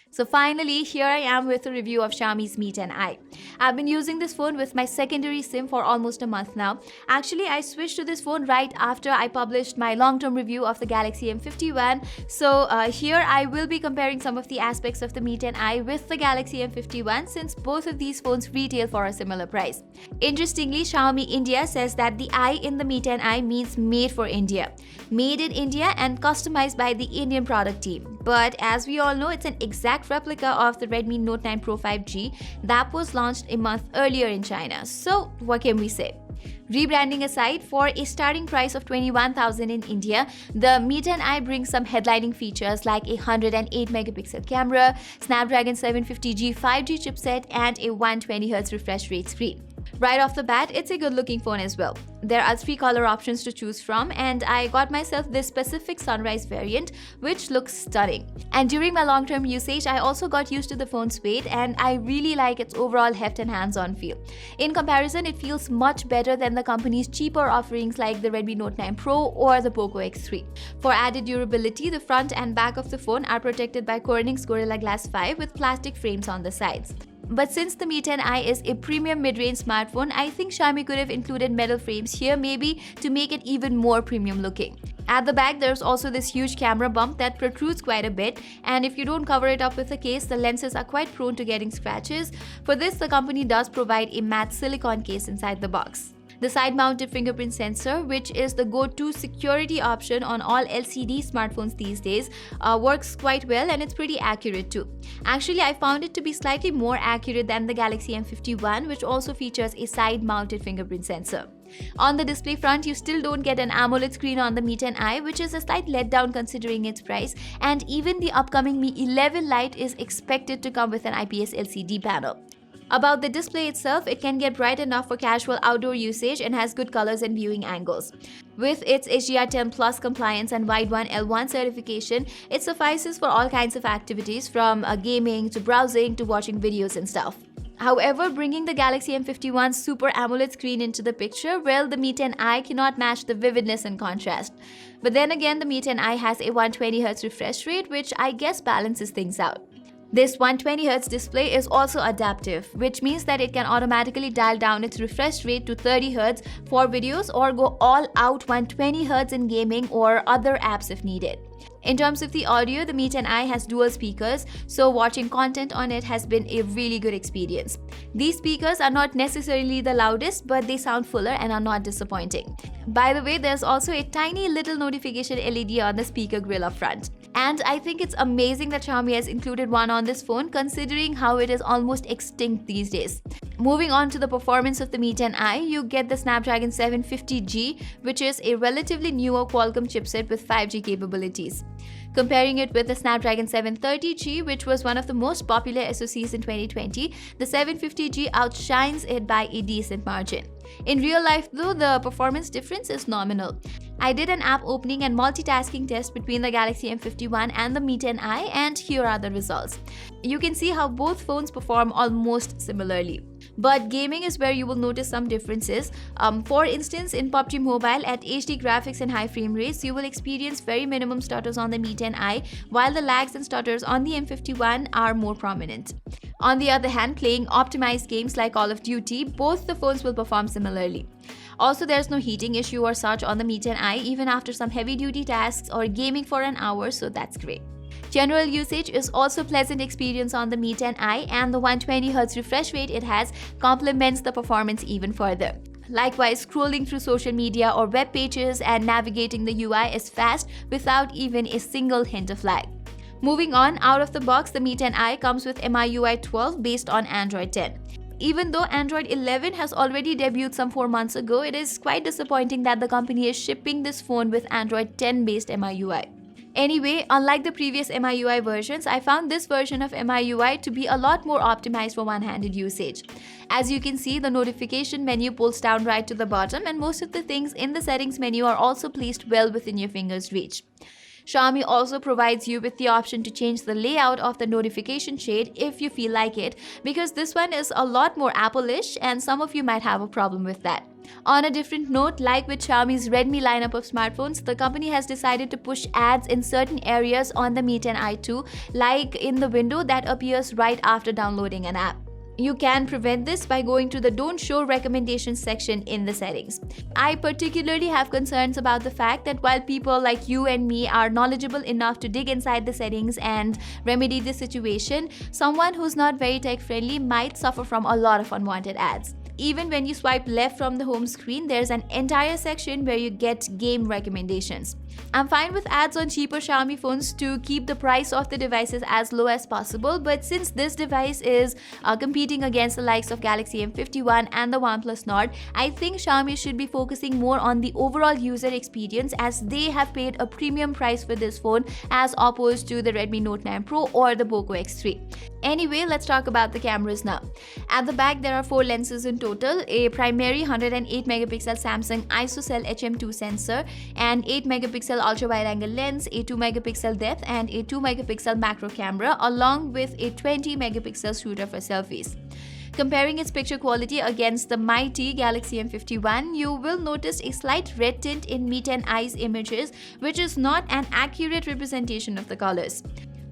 So finally, here I am with a review of Xiaomi's Mi 10i. I've been using this phone with my secondary SIM for almost a month now. Actually, I switched to this phone right after I published my long-term review of the Galaxy M51. So here I will be comparing some of the aspects of the Mi 10i with the Galaxy M51 since both of these phones retail for a similar price. Interestingly, Xiaomi India says that the I in the Mi 10i means made for India. Made in India and customized by the Indian product team. But as we all know, it's an exact replica of the Redmi Note 9 Pro 5G that was launched a month earlier in China. So what can we say? Rebranding aside, for a starting price of 21,000 in India, the Mi 10i brings some headlining features like a 108 megapixel camera, Snapdragon 750G 5G chipset, and a 120Hz refresh rate screen. Right off the bat, it's a good looking phone as well. There are 3 color options to choose from, and I got myself this specific sunrise variant which looks stunning. And during my long-term usage, I also got used to the phone's weight and I really like its overall heft and hands-on feel. In comparison, it feels much better than the company's cheaper offerings like the Redmi Note 9 Pro or the Poco X3. For added durability, the front and back of the phone are protected by Corning's Gorilla Glass 5 with plastic frames on the sides. But since the Mi 10i is a premium mid-range smartphone, I think Xiaomi could have included metal frames here maybe to make it even more premium looking. At the back, there's also this huge camera bump that protrudes quite a bit, and if you don't cover it up with a case, the lenses are quite prone to getting scratches. For this, the company does provide a matte silicone case inside the box. The side-mounted fingerprint sensor, which is the go-to security option on all LCD smartphones these days, works quite well and it's pretty accurate too. Actually, I found it to be slightly more accurate than the Galaxy M51, which also features a side-mounted fingerprint sensor. On the display front, you still don't get an AMOLED screen on the Mi 10i, which is a slight letdown considering its price, and even the upcoming Mi 11 Lite is expected to come with an IPS LCD panel. About the display itself, it can get bright enough for casual outdoor usage and has good colors and viewing angles. With its HDR10 Plus compliance and Wide 1L1 certification, it suffices for all kinds of activities from gaming to browsing to watching videos and stuff. However, bringing the Galaxy M51's Super AMOLED screen into the picture, well, the Mi 10i cannot match the vividness and contrast. But then again, the Mi 10i has a 120Hz refresh rate, which I guess balances things out. This 120Hz display is also adaptive, which means that it can automatically dial down its refresh rate to 30Hz for videos or go all out 120Hz in gaming or other apps if needed. In terms of the audio, the Mi 10i has dual speakers, so watching content on it has been a really good experience. These speakers are not necessarily the loudest, but they sound fuller and are not disappointing. By the way, there's also a tiny little notification LED on the speaker grill up front. And I think it's amazing that Xiaomi has included one on this phone considering how it is almost extinct these days. Moving on to the performance of the Mi 10i, you get the Snapdragon 750G, which is a relatively newer Qualcomm chipset with 5G capabilities. Comparing it with the Snapdragon 730G, which was one of the most popular SoCs in 2020, the 750G outshines it by a decent margin. In real life though, the performance difference is nominal. I did an app opening and multitasking test between the Galaxy M51 and the Mi 10i, and here are the results. You can see how both phones perform almost similarly. But gaming is where you will notice some differences. For instance, in PUBG Mobile at HD graphics and high frame rates, you will experience very minimum stutters on the Mi 10i, while the lags and stutters on the M51 are more prominent. On the other hand, playing optimized games like Call of Duty, both the phones will perform similarly. Also, there's no heating issue or such on the Mi 10i even after some heavy-duty tasks or gaming for an hour, so that's great. General usage is also a pleasant experience on the Mi 10i, and the 120Hz refresh rate it has complements the performance even further. Likewise, scrolling through social media or web pages and navigating the UI is fast without even a single hint of lag. Moving on, out of the box, the Mi 10i comes with MIUI 12 based on Android 10. Even though Android 11 has already debuted some 4 months ago, it is quite disappointing that the company is shipping this phone with Android 10 based MIUI. Anyway, unlike the previous MIUI versions, I found this version of MIUI to be a lot more optimized for one-handed usage. As you can see, the notification menu pulls down right to the bottom, and most of the things in the settings menu are also placed well within your finger's reach. Xiaomi also provides you with the option to change the layout of the notification shade if you feel like it, because this one is a lot more Apple-ish and some of you might have a problem with that. On a different note, like with Xiaomi's Redmi lineup of smartphones, the company has decided to push ads in certain areas on the Mi 10i too, like in the window that appears right after downloading an app. You can prevent this by going to the Don't Show Recommendations section in the settings. I particularly have concerns about the fact that while people like you and me are knowledgeable enough to dig inside the settings and remedy the situation, someone who's not very tech-friendly might suffer from a lot of unwanted ads. Even when you swipe left from the home screen, there's an entire section where you get game recommendations. I'm fine with ads on cheaper Xiaomi phones to keep the price of the devices as low as possible, but since this device is competing against the likes of Galaxy M51 and the OnePlus Nord, I think Xiaomi should be focusing more on the overall user experience, as they have paid a premium price for this phone as opposed to the Redmi Note 9 Pro or the Poco X3. Anyway, let's talk about the cameras now. At the back, there are 4 lenses in total: a primary 108 megapixel Samsung ISOCELL HM2 sensor, an 8 megapixel ultra wide angle lens, a 2 megapixel depth and a 2 megapixel macro camera, along with a 20 megapixel shooter for selfies. Comparing its picture quality against the mighty Galaxy M51, you will notice a slight red tint in Mi 10i's images, which is not an accurate representation of the colors.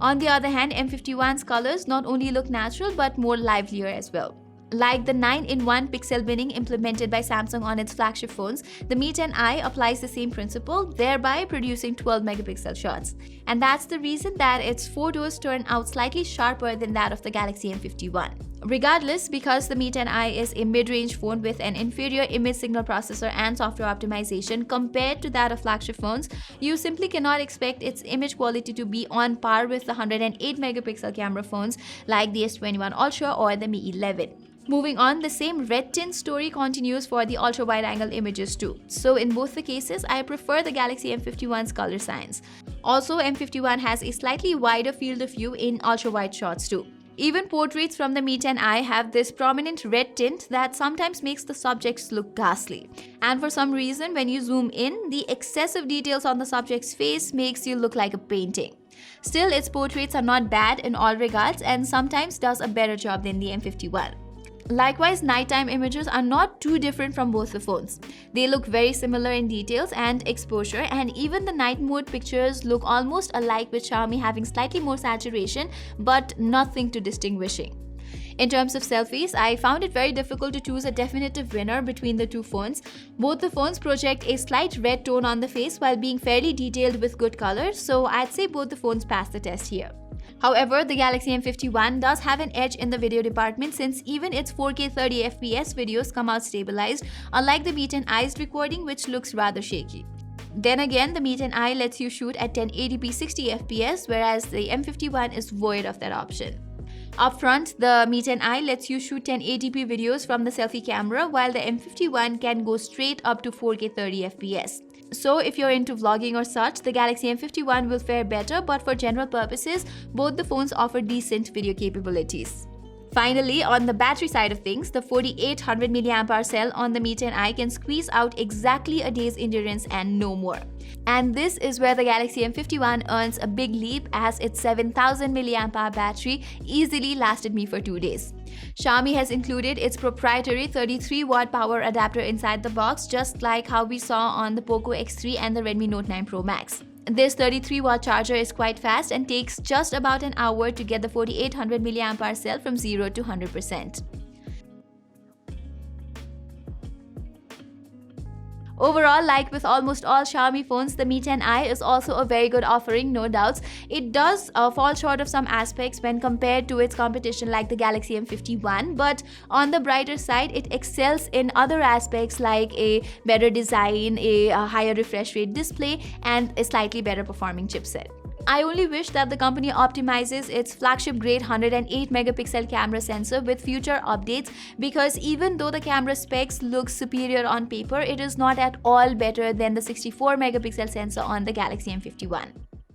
On the other hand, M51's colors not only look natural but more livelier as well. Like the 9-in-1 pixel binning implemented by Samsung on its flagship phones, the Mi 10i applies the same principle, thereby producing 12 megapixel shots. And that's the reason that its photos turn out slightly sharper than that of the Galaxy M51. Regardless, because the Mi 10i is a mid-range phone with an inferior image signal processor and software optimization compared to that of flagship phones, you simply cannot expect its image quality to be on par with the 108 megapixel camera phones like the S21 Ultra or the Mi 11. Moving on, the same red tint story continues for the ultra wide angle images too. So in both the cases, I prefer the Galaxy M51's color science. Also, M51 has a slightly wider field of view in ultra wide shots too. Even portraits from the Mi 10i have this prominent red tint that sometimes makes the subjects look ghastly. And for some reason, when you zoom in, the excessive details on the subject's face makes you look like a painting. Still, its portraits are not bad in all regards and sometimes does a better job than the M51. Likewise, nighttime images are not too different from both the phones. They look very similar in details and exposure, and even the night mode pictures look almost alike, with Xiaomi having slightly more saturation but nothing too distinguishing. In terms of selfies, I found it very difficult to choose a definitive winner between the two phones. Both the phones project a slight red tone on the face while being fairly detailed with good colors, so I'd say both the phones pass the test here. However, the Galaxy M51 does have an edge in the video department, since even its 4K 30fps videos come out stabilized, unlike the Mi 10i's recording, which looks rather shaky. Then again, the Mi 10i lets you shoot at 1080p 60fps, whereas the M51 is void of that option. Up front, the Mi 10i lets you shoot 1080p videos from the selfie camera, while the M51 can go straight up to 4K 30fps. So if you're into vlogging or such, the Galaxy M51 will fare better, but for general purposes, both the phones offer decent video capabilities. Finally, on the battery side of things, the 4800 mAh cell on the Mi 10i can squeeze out exactly a day's endurance and no more. And this is where the Galaxy M51 earns a big leap, as its 7000 mAh battery easily lasted me for 2 days. Xiaomi has included its proprietary 33-watt power adapter inside the box, just like how we saw on the Poco X3 and the Redmi Note 9 Pro Max. This 33-watt charger is quite fast and takes just about an hour to get the 4800 mAh cell from 0 to 100%. Overall, like with almost all Xiaomi phones, the Mi 10i is also a very good offering, no doubts. It does fall short of some aspects when compared to its competition like the Galaxy M51, but on the brighter side, it excels in other aspects like a better design, a higher refresh rate display, and a slightly better performing chipset. I only wish that the company optimizes its flagship-grade 108 megapixel camera sensor with future updates, because even though the camera specs look superior on paper, it is not at all better than the 64 megapixel sensor on the Galaxy M51.